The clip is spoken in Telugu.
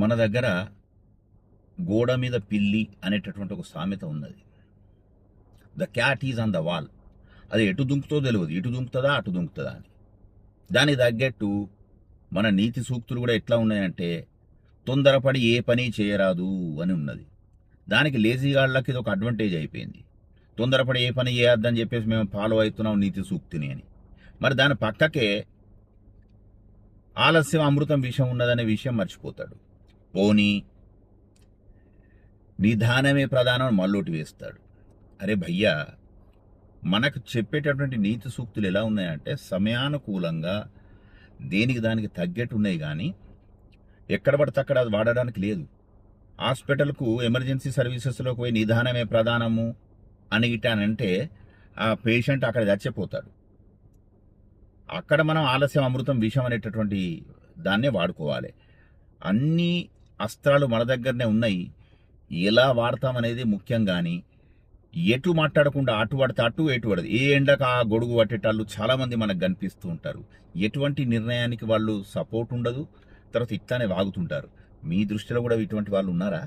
మన దగ్గర గోడ మీద పిల్లి అనేటటువంటి ఒక సామెత ఉన్నది. The cat is on the wall. అది ఎటు దుంకుతో తెలియదు, ఇటు దుంకుతుందా అటు దుంకుతుందా అని. దానికి తగ్గట్టు మన నీతి సూక్తులు కూడా ఎట్లా ఉన్నాయంటే, తొందరపడి ఏ పని చేయరాదు అని ఉన్నది. దానికి లేజీగాళ్ళకి ఇది ఒక అడ్వాంటేజ్ అయిపోయింది. తొందరపడి ఏ పని చేయొద్దని చెప్పేసి మేము ఫాలో అవుతున్నాం నీతి సూక్తిని అని. మరి దాని పక్కకే ఆలస్యం అమృతం విషయం ఉన్నదనే విషయం మర్చిపోతాడు. పోనీ నిదానమే ప్రధానం మళ్ళోటి వేస్తాడు. అరే భయ్యా, మనకు చెప్పేటటువంటి నీతి సూక్తులు ఎలా ఉన్నాయంటే సమయానుకూలంగా దేనికి దానికి తగ్గట్టు ఉన్నాయి, కానీ ఎక్కడ పడితే అక్కడ అది వాడడానికి లేదు. హాస్పిటల్కు ఎమర్జెన్సీ సర్వీసెస్లోకి పోయి నిదానమే ప్రధానము అని ఇటానంటే ఆ పేషెంట్ అక్కడ చచ్చిపోతాడు. అక్కడ మనం ఆలస్యం అమృతం విషం అనేటటువంటి దాన్నే వాడుకోవాలి. అన్ని అస్త్రాలు మన దగ్గరనే ఉన్నాయి, ఎలా వాడతామనేది ముఖ్యం. కానీ ఎటు మాట్లాడకుండా అటు పడితే అటు, ఎటు పడదు ఏ ఎండకు ఆ గొడుగు పట్టేటాళ్ళు చాలామంది మనకు కనిపిస్తూ ఉంటారు. ఎటువంటి నిర్ణయానికి వాళ్ళు సపోర్ట్ ఉండదు, తర్వాత ఇట్లానే వాగుతుంటారు. మీ దృష్టిలో కూడా ఇటువంటి వాళ్ళు ఉన్నారా?